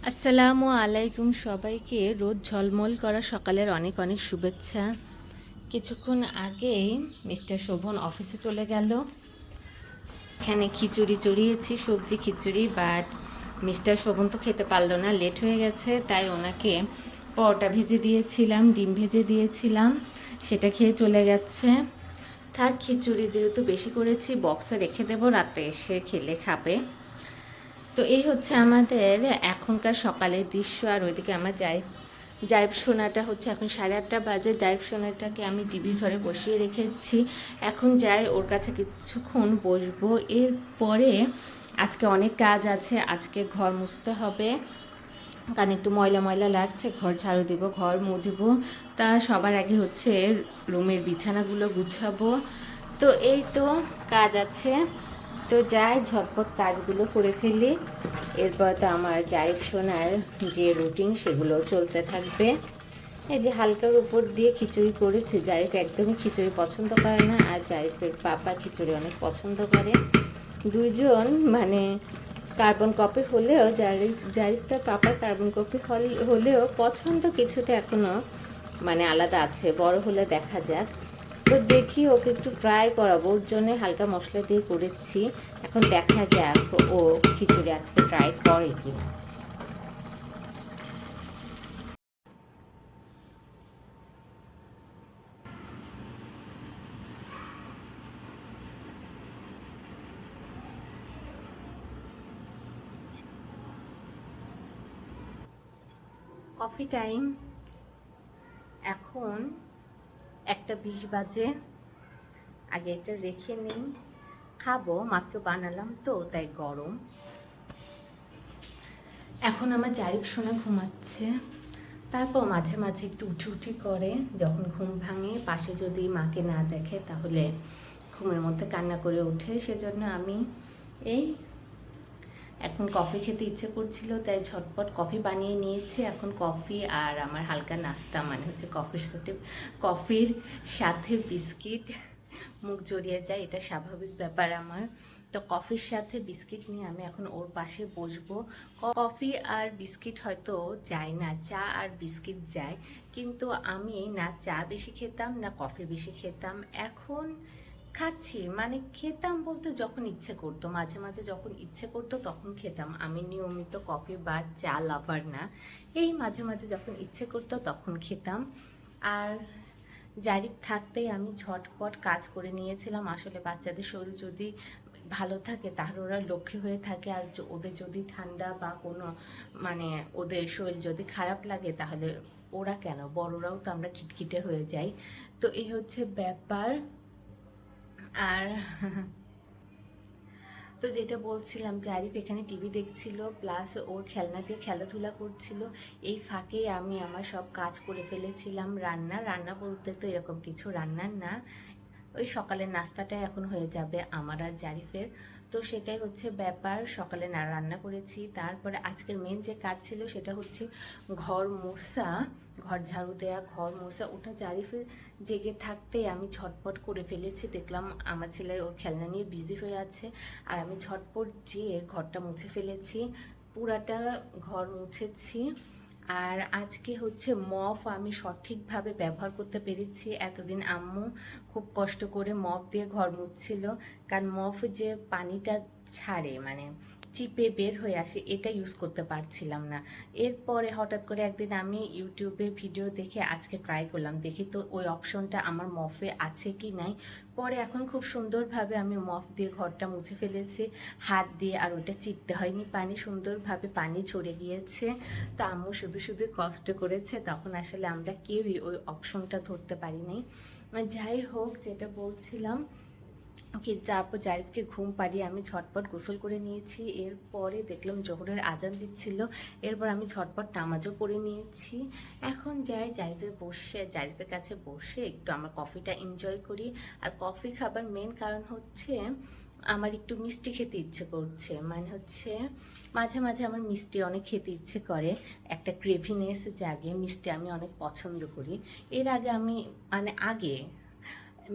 আসসালামু আলাইকুম সবাইকে। রোদ ঝলমল করা সকালের অনেক অনেক শুভেচ্ছা। কিছুক্ষণ আগেই মিস্টার শোভন অফিসে চলে গেল। এখানে খিচুড়ি চড়িয়েছি, সবজি খিচুড়ি, বাট মিস্টার শোভন তো খেতে পারলো না, লেট হয়ে গেছে, তাই ওনাকে পরোটা ভেজে দিয়েছিলাম, ডিম ভেজে দিয়েছিলাম, সেটা খেয়ে চলে গেছে। থাক, খিচুড়ি যেহেতু বেশি করেছি বক্সে রেখে দেবো, রাতে এসে খেলে খাবে। তো এই হচ্ছে আমাদের এখনকার সকালের দৃশ্য। আর ওইদিকে আমার জাইব সোনাটা হচ্ছে এখন 8:30 বাজে। জাইব সোনাটাকে আমি টিভি ঘরে বসিয়ে রেখেছি। এখন যাই ওর কাছে কিছুক্ষণ বসবো। এরপরে আজকে অনেক কাজ আছে, আজকে ঘর মুছতে হবে, কারণ একটু ময়লা ময়লা লাগছে, ঘর ঝাড়ু দেবো, ঘর মুছবো। তা সবার আগে হচ্ছে রুমের বিছানাগুলো গুছাবো। তো এই তো কাজ আছে, তো যাই ঝটপট কাজগুলো করে ফেলি। এরপর তো আমার জারিফ সোনার যে রুটিন সেগুলো চলতে থাকবে। এই যে হালকার উপর দিয়ে খিচুড়ি করেছি। জারিফ একদমই খিচুড়ি পছন্দ করে না, আর জারিফের পাপা খিচুড়ি অনেক পছন্দ করে। দুইজন মানে কার্বন কপি হলেও জারিফটার পাপার কার্বন কপি হলেও পছন্দ কিছুটা এখনও মানে আলাদা আছে। বড় হলে দেখা যাক। তো দেখি ওকে একটু ট্রাই করাবো, ওর জন্য হালকা মশলা দিয়ে করেছি। এখন দেখা যাক ও খিচুড়ি আজকে ট্রাই করে কিনা। Coffee time. এখন 1:20 বাজে। আগে এটা রেখে নিই, খাবো, মাত্র বানালাম তো তাই গরম। এখন আমার জারিফ সোনা ঘুমাচ্ছে, তারপর মাঝে মাঝে একটু উঠি উঠি করে। যখন ঘুম ভাঙে, পাশে যদি মাকে না দেখে তাহলে ঘুমের মধ্যে কান্না করে ওঠে। সেজন্য আমি এই এখন কফি খেতে ইচ্ছে করছিল, তাই ঝটপট কফি বানিয়ে নিয়েছি। এখন কফি আর আমার হালকা নাস্তা, মানে হচ্ছে কফির সাথে বিস্কিট। মুখ জড়িয়ে যায়, এটা স্বাভাবিক ব্যাপার আমার। তো কফির সাথে বিস্কিট নিয়ে আমি এখন ওর পাশে বসবো। কফি আর বিস্কিট হয়তো যায় না, চা আর বিস্কিট যায়, কিন্তু আমি না চা বেশি খেতাম না কফি বেশি খেতাম। এখন খাচ্ছি, মানে খেতাম বলতে যখন ইচ্ছে করতো, মাঝে মাঝে যখন ইচ্ছে করতো তখন খেতাম। আমি নিয়মিত কফি বা চা লাভার না, এই মাঝে মাঝে যখন ইচ্ছে করতো তখন খেতাম। আর জারিফ থাকতেই আমি ঝটপট কাজ করে নিয়েছিলাম। আসলে বাচ্চাদের শরীর যদি ভালো থাকে তাহলে ওরা লক্ষ্মী হয়ে থাকে, আর ওদের যদি ঠান্ডা বা কোনো মানে ওদের শরীর যদি খারাপ লাগে তাহলে ওরা কেন, বড়রাও তো আমরা খিটখিটে হয়ে যাই। তো এই হচ্ছে ব্যাপার। আর তো যেটা বলছিলাম, জারিফ এখানে টিভি দেখছিল, প্লাস ওর খেলনা দিয়ে খেলাধুলা করছিল। এই ফাঁকেই আমি আমার সব কাজ করে ফেলেছিলাম। রান্না রান্না বলতে তো এরকম কিছু রান্নার না, ওই সকালের নাস্তাটাই এখন হয়ে যাবে আমার আর জারিফের। তো সেটাই হচ্ছে ব্যাপার। সকালে না রান্না করেছি, তারপরে আজকের মেন যে কাজ ছিল সেটা হচ্ছে ঘর মোছা, ঘর ঝাড়ু দেওয়া, ঘর মোছা। ওটা জারিফের জেগে থাকতে আমি ঝটপট করে ফেলেছি। দেখলাম আমার ছেলে ওর খেলনা নিয়ে বিজি হয়ে আছে, আর আমি ঝটপট যেয়ে ঘরটা মুছে ফেলেছি, পুরাটা ঘর মুছেছি। আর আজকে হচ্ছে মপ আমি সঠিকভাবে ব্যবহার করতে পেরেছি। এতদিন আম্মু খুব কষ্ট করে মপ দিয়ে ঘর মুছছিল, কারণ মপ যে পানিটা ছাড়ে মানে চিপে বের হয়ে আসে, এটা ইউজ করতে পারছিলাম না। এরপরে হঠাৎ করে একদিন আমি ইউটিউবে ভিডিও দেখে আজকে ট্রাই করলাম, দেখি তো ওই অপশনটা আমার মফে আছে কি নাই। পরে এখন খুব সুন্দরভাবে আমি মফ দিয়ে ঘরটা মুছে ফেলেছি হাত দিয়ে, আর ওটা চিপতে হয়নি, পানি সুন্দরভাবে পানি ঝরে গিয়েছে। তা আম্মু শুধু শুধু কষ্ট করেছে, তখন আসলে আমরা কেউই ওই অপশনটা ধরতে পারি নাই। যাই হোক, যেটা বলছিলাম কি, তারপর জারিফকে ঘুম পাড়িয়ে আমি ঝটপট গোসল করে নিয়েছি। এরপরে দেখলাম জোহরের আজান দিচ্ছিল, এরপর আমি ঝটপট নামাজও পড়ে নিয়েছি। এখন যাই জারিফের কাছে বসে একটু আমার কফিটা এনজয় করি। আর কফি খাবার মেন কারণ হচ্ছে আমার একটু মিষ্টি খেতে ইচ্ছে করছে, মানে হচ্ছে মাঝে মাঝে আমার মিষ্টি অনেক খেতে ইচ্ছে করে, একটা ক্রেভিনেস জাগে, মিষ্টি আমি অনেক পছন্দ করি। এর আগে আমি মানে আগে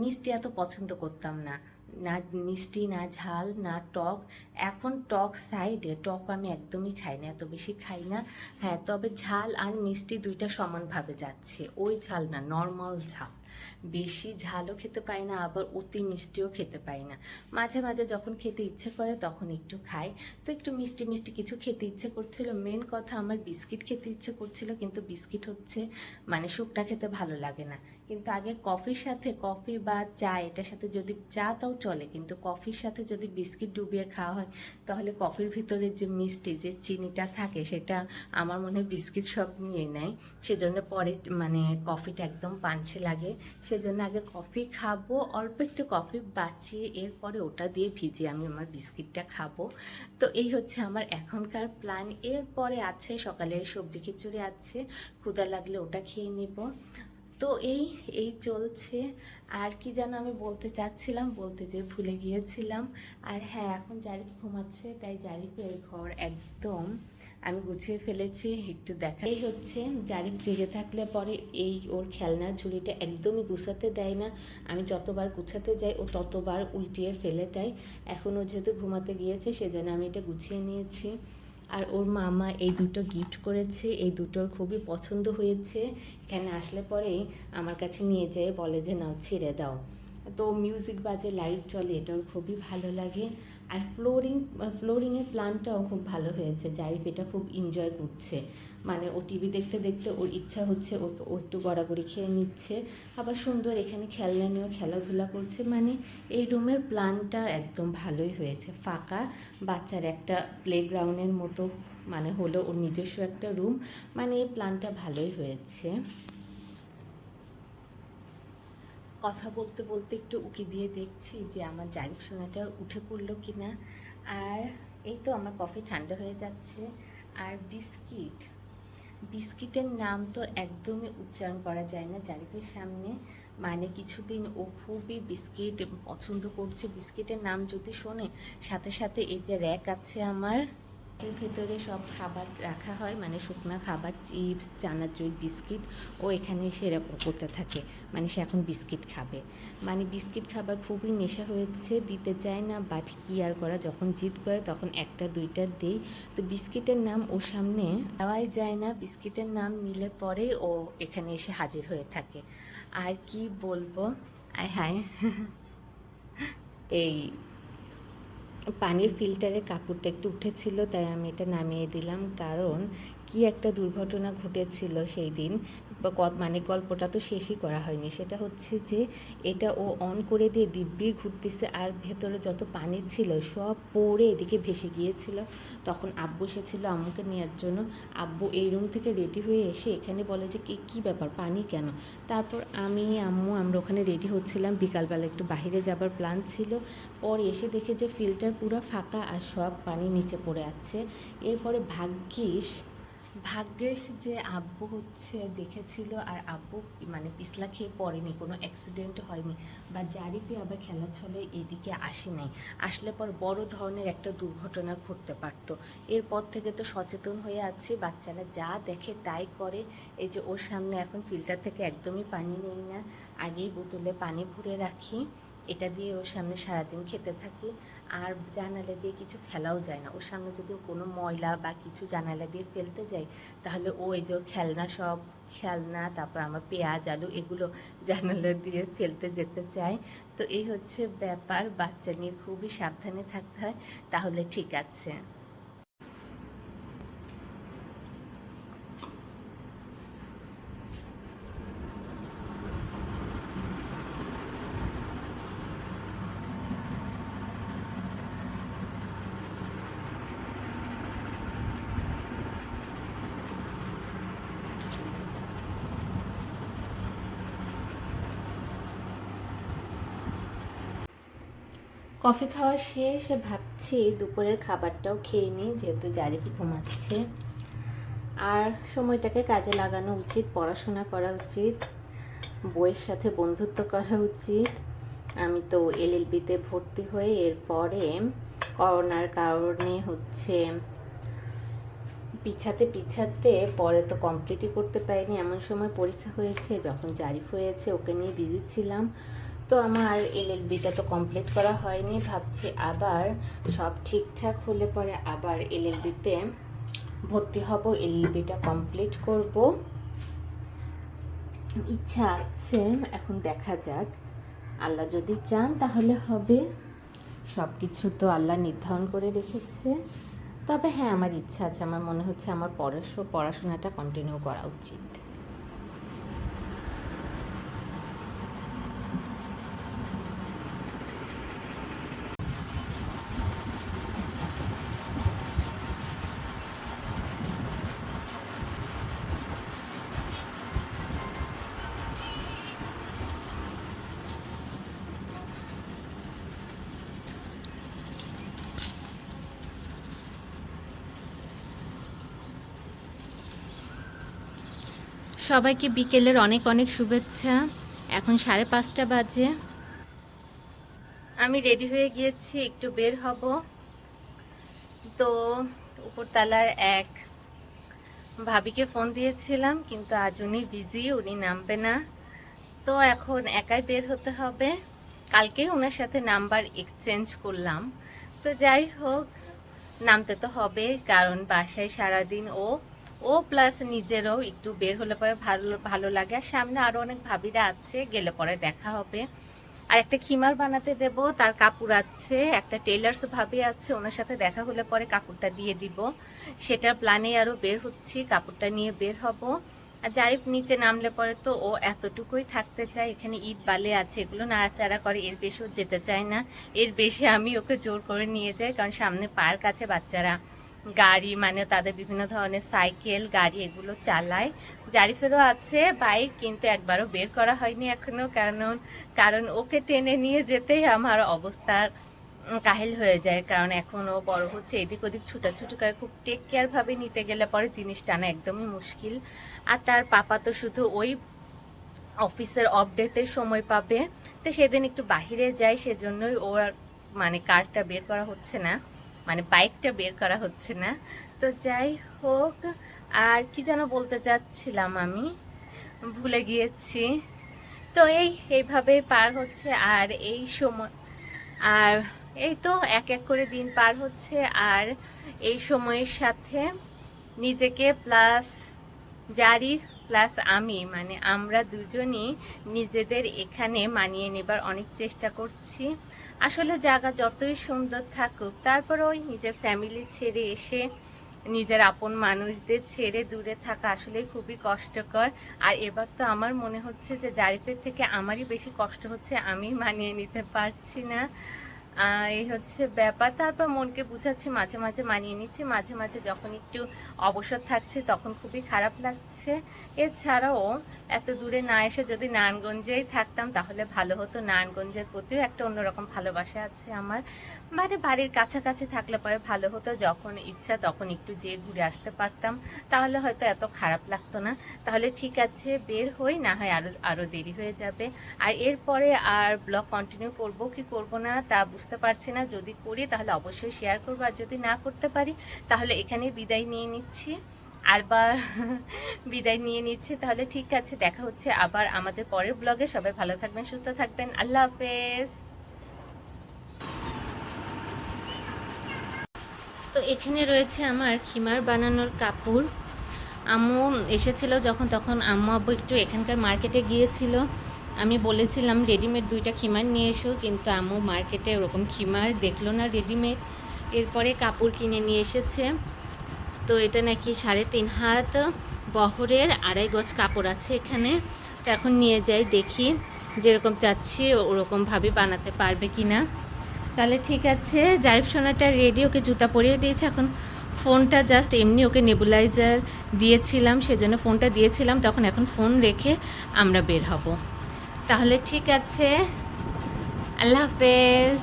মিষ্টি এত পছন্দ করতাম না, না মিষ্টি না ঝাল না টক। এখন টক সাইডে, টক আমি একদমই খাই না, এত বেশি খাই না। হ্যাঁ, তবে ঝাল আর মিষ্টি দুইটা সমানভাবে যাচ্ছে, ওই ঝাল না, নর্মাল ঝাল। বেশি ঝালও খেতে পাই না, আবার অতি মিষ্টিও খেতে পাই না। মাঝে মাঝে যখন খেতে ইচ্ছে করে তখন একটু খাই। তো একটু মিষ্টি মিষ্টি কিছু খেতে ইচ্ছে করছিল, মেন কথা আমার বিস্কিট খেতে ইচ্ছে করছিল, কিন্তু বিস্কিট হচ্ছে মানে শুকনা খেতে ভালো লাগে না। কিন্তু আগে কফির সাথে, কফি বা চা, এটার সাথে যদি চা তাও চলে, কিন্তু কফির সাথে যদি বিস্কিট ডুবিয়ে খাওয়া হয় তাহলে কফির ভিতরে যে মিষ্টি, যে চিনিটা থাকে, সেটা আমার মনে হয় বিস্কিট সব নিয়ে নেয়। সেজন্য পরে মানে কফিটা একদম পাঞ্চে লাগে। সেজন্য আগে কফি খাবো, অল্প একটু কফি বাঁচিয়ে এরপরে ওটা দিয়ে ভিজিয়ে আমি আমার বিস্কিটটা খাবো। তো এই হচ্ছে আমার এখনকার প্ল্যান। এরপরে আছে সকালে সবজি খিচুড়ি আছে, ক্ষুধা লাগলে ওটা খেয়ে নিব। তো এই এই চলছে। আর কি যেন আমি বলতে চাচ্ছিলাম, বলতে যে ভুলে গিয়েছিলাম। আর হ্যাঁ, এখন জারিফ ঘুমাচ্ছে, তাই জারিফের ঘর একদম আমি গুছিয়ে ফেলেছি, একটু দেখা। এই হচ্ছে জারিফ জেগে থাকলে পরে এই ওর খেলনার ঝুলিটা একদমই গুছাতে দেয় না। আমি যতবার গুছাতে যাই ও ততবার উল্টিয়ে ফেলে দেয়। এখনও যেহেতু ঘুমাতে গিয়েছে সেজন্য আমি এটা গুছিয়ে নিয়েছি। আর ওর মামা এই দুটো গিফট করেছে, এই দুটোর খুবই পছন্দ হয়েছে। এখানে আসলে পরেই আমার কাছে নিয়ে যেয়ে বলে যে নাও ছিঁড়ে দাও। তো মিউজিক বাজে, লাইট চলে, এটাও খুবই ভালো লাগে। আর ফ্লোরিংয়ের প্ল্যানটাও খুব ভালো হয়েছে, জারিফ এটা খুব এনজয় করছে। মানে ও টিভি দেখতে দেখতে ওর ইচ্ছা হচ্ছে ও একটু গড়াগড়ি খেয়ে নিচ্ছে, আবার সুন্দর এখানে খেলনা নিয়েও খেলাধুলা করছে। মানে এই রুমের প্ল্যানটা একদম ভালোই হয়েছে, ফাঁকা, বাচ্চার একটা প্লেগ্রাউন্ডের মতো মানে হলো ওর নিজস্ব একটা রুম। মানে এই প্ল্যানটা ভালোই হয়েছে। কথা বলতে বলতে একটু উকি দিয়ে দেখছি যে আমার জারিফ সোনাটা উঠে পড়লো কি না। আর এই তো আমার কফি ঠান্ডা হয়ে যাচ্ছে। আর বিস্কিটের নাম তো একদমই উচ্চারণ করা যায় না জারিফের সামনে। মানে কিছুদিন ও খুবই বিস্কিট পছন্দ করছে, বিস্কিটের নাম যদি শোনে সাথে সাথে এই যে র্যাক আছে আমার, এর ভেতরে সব খাবার রাখা হয়, মানে শুকনা খাবার, চিপস, চানাচুর, বিস্কিট, ও এখানে এসে এরকম করতে থাকে, মানে সে এখন বিস্কিট খাবে। মানে বিস্কিট খাবার খুবই নেশা হয়েছে, দিতে চায় না, বাট কী আর করা, যখন জিদ করে তখন একটা দুইটা দেই। তো বিস্কিটের নাম ওর সামনে দেওয়াই যায় না, বিস্কিটের নাম নিলে পরে ও এখানে এসে হাজির হয়ে থাকে। আর কি বলবো, আয় হায় এই পানির ফিল্টারের কাপড়টা একটু উঠেছিল, তাই আমি এটা নামিয়ে দিলাম, কারণ কি একটা দুর্ঘটনা ঘটেছিল সেই দিন। মানে গল্পটা তো শেষই করা হয়নি। সেটা হচ্ছে যে এটা ও অন করে দিয়ে দিব্যি ঘুরতেছে, আর ভেতরে যত পানি ছিল সব পড়ে এদিকে ভেসে গিয়েছিল। তখন আব্বু এসেছিলো আম্মুকে নেওয়ার জন্য। আব্বু এই রুম থেকে রেডি হয়ে এসে এখানে বলে যে কী ব্যাপার, পানি কেন? তারপর আমি আম্মু আমরা ওখানে রেডি হচ্ছিলাম, বিকালবেলা একটু বাইরে যাবার প্ল্যান ছিল। পরে এসে দেখে যে ফিল্টার পুরো ফাঁকা আর সব পানি নিচে পড়ে আছে। এরপরে ভাগ্যেশ যে আব্বু হচ্ছে দেখেছিল, আর আব্বু মানে পিছলা খেয়ে পড়েনি, কোনো অ্যাক্সিডেন্ট হয়নি, বা জারিফে আবার খেলার ছলে এদিকে আসে নাই, আসলে পর বড় ধরনের একটা দুর্ঘটনা ঘটতে পারত। এরপর থেকে তো সচেতন হয়ে আছে, বাচ্চারা যা দেখে তাই করে। এই যে ওর সামনে এখন ফিল্টার থেকে একদমই পানি নেই না, আগেই বোতলে পানি ভরে রাখি, এটা দিয়ে ওর সামনে সারাদিন খেতে থাকি। আর জানালা দিয়ে কিছু ফেলাও যায় না, ওর সামনে যদি কোনো ময়লা বা কিছু জানালা দিয়ে ফেলতে যাই তাহলে ও এই যে ওর খেলনা, তারপর আমার পেঁয়াজ আলু এগুলো জানালা দিয়ে ফেলতে যেতে চায়। তো এই হচ্ছে ব্যাপার, বাচ্চা নিয়ে খুবই সাবধানে থাকতে হয়, তাহলে ঠিক আছে। কফি খাওয়া শেষ, ভাবছি দুপুরের খাবারটাও খেয়ে নিই, যেহেতু জারিফ ঘুমাচ্ছে। আর সময়টাকে কাজে লাগানো উচিত, পড়াশোনা করা উচিত, বইয়ের সাথে বন্ধুত্ব করা উচিত। আমি তো এলএলবিতে ভর্তি হয়ে এরপরে করোনার কারণে হচ্ছে পিছাতে পরে তো কমপ্লিটই করতে পারিনি। এমন সময় পরীক্ষা হয়েছে যখন জারিফ হয়েছে, ওকে নিয়ে বিজি ছিলাম। তো তো আমার এলএলবিটা তো কমপ্লিট করা হয়নি, ভাবছি আবার সব ঠিকঠাক হলে পরে আবার এলএলবিতে ভর্তি হব, এলএলবিটা কমপ্লিট করব, ইচ্ছা আছে। এখন দেখা যাক, আল্লাহ যদি চান তাহলে হবে। সব কিছু তো আল্লাহ নির্ধারণ করে রেখেছে। তবে হ্যাঁ, আমার ইচ্ছা আছে, আমার মনে হচ্ছে আমার পড়াশোনাটা কন্টিনিউ করা উচিত। সবাইকে বিকেলের অনেক অনেক শুভেচ্ছা। এখন 5:30 বাজে, আমি রেডি হয়ে গিয়েছি, একটু বের হব। তো উপরতলার এক ভাবিকে ফোন দিয়েছিলাম, কিন্তু আজ উনি বিজি, উনি নামবে না। তো এখন একাই বের হতে হবে। কালকেই ওনার সাথে নাম্বার এক্সচেঞ্জ করলাম। তো যাই হোক, নামতে তো হবে, কারণ বাসায় সারাদিন ও প্লাস নিজেরও একটু বের হলে পরে ভালো ভালো লাগে। আর সামনে আরও অনেক ভাবিরা আছে, গেলে পরে দেখা হবে। আর একটা খিমার বানাতে দেব, তার কাপড় আছে, একটা টেলার্স ভাবি আছে, ওনার সাথে দেখা হলে পরে কাপড়টা দিয়ে দিব। সেটার প্ল্যানে আরও বের হচ্ছি, কাপড়টা নিয়ে বের হব। আর জারিফ নিচে নামলে পরে তো ও এতটুকুই থাকতে চায়। এখানে ইট বালে আছে, এগুলো নাড়াচাড়া করে, এর বেশিও যেতে চায় না। এর বেশি আমি ওকে জোর করে নিয়ে যাই, কারণ সামনে পার্ক আছে, বাচ্চারা গাড়ি মানে তাদের বিভিন্ন ধরনের সাইকেল গাড়ি এগুলো চালায়। জারিফেরও আছে বাইক, কিন্তু একবারও বের করা হয়নি এখনো, কারণ ওকে টেনে নিয়ে যেতেই আমার অবস্থার কাহিল হয়ে যায়। কারণ এখন ও বড় হচ্ছে, এদিক ওদিক ছুটাছুটি করে, খুব টেক কেয়ার ভাবে নিতে গেলে পরে জিনিস টানা একদমই মুশকিল। আর তার পাপা তো শুধু ওই অফিসের অফ ডেতে সময় পাবে, তো সেদিন একটু বাহিরে যায়, সেজন্যই ওর মানে কারটা বের করা হচ্ছে না, মানে বাইকটা বের করা হচ্ছে না। তো যাই হোক, আর কি যেন বলতে চাচ্ছিলাম আমি ভুলে গিয়েছি। তো এইভাবেই পার হচ্ছে। আর এই সময় আর এই তো এক এক করে দিন পার হচ্ছে। আর এই সময়ের সাথে নিজেকে প্লাস জারিফ প্লাস আমি, মানে আমরা দুজনই নিজেদের এখানে মানিয়ে নেবার অনেক চেষ্টা করছি। আসলে জায়গা যতই সুন্দর থাকুক, তারপর ওই নিজের ফ্যামিলি ছেড়ে এসে নিজের আপন মানুষদের ছেড়ে দূরে থাকা আসলে খুবই কষ্টকর। আর এবার তো আমার মনে হচ্ছে যে জারিফের থেকে আমারই বেশি কষ্ট হচ্ছে, আমি মানিয়ে নিতে পারছি না। এই হচ্ছে ব্যাপার। তারপর মনকে বুঝাচ্ছি, মাঝে মাঝে মানিয়ে নিচ্ছি, মাঝে মাঝে যখন একটু অবসর থাকছে তখন খুবই খারাপ লাগছে। এছাড়াও এত দূরে না এসে যদি নারায়ণগঞ্জেই থাকতাম তাহলে ভালো হতো। নারায়ণগঞ্জের প্রতিও একটা অন্যরকম ভালোবাসা আছে আমার, মানে বাড়ির কাছাকাছি থাকলে পরে ভালো হতো, যখন ইচ্ছা তখন একটু যেয়ে ঘুরে আসতে পারতাম, তাহলে হয়তো এত খারাপ লাগতো না। তাহলে ঠিক আছে, বের হই, না হয় আরও দেরি হয়ে যাবে। আর এরপরে আর ব্লগ কন্টিনিউ করব কি করব না তা বুঝতে পারছি না। যদি করি তাহলে অবশ্যই শেয়ার করবো, আর যদি না করতে পারি তাহলে এখানেই বিদায় নিয়ে নিচ্ছি। বিদায় নিয়ে নিচ্ছি। তাহলে ঠিক আছে, দেখা হচ্ছে আবার আমাদের পরের ব্লগে। সবাই ভালো থাকবেন, সুস্থ থাকবেন, আল্লাহ হাফেজ। তো এখানে রয়েছে আমার খিমার বানানোর কাপড়। আম্মু এসেছিল যখন, তখন আম্মু আব্বু একটু এখানকার মার্কেটে গিয়েছিল। আমি বলেছিলাম রেডিমেড 2টা খিমার নিয়ে এসো, কিন্তু আম্মু মার্কেটে ওরকম খিমার দেখলো না রেডিমেড। এরপরে কাপড় কিনে নিয়ে এসেছে। তো এটা নাকি 3.5 হাত বহরের 2.5 গজ কাপড় আছে এখানে। তো এখন নিয়ে যাই, দেখি যেরকম চাচ্ছি ওরকমভাবে বানাতে পারবে কি না। তাহলে ঠিক আছে, জারিফ সোনাটা রেডি, ওকে জুতা পরিয়ে দিয়েছে। এখন ফোনটা জাস্ট এমনি ওকে নেবুলাইজার দিয়েছিলাম, সেজন্য ফোনটা দিয়েছিলাম তখন। এখন ফোন রেখে আমরা বের হব। তাহলে ঠিক আছে, আল্লাহ হাফেজ।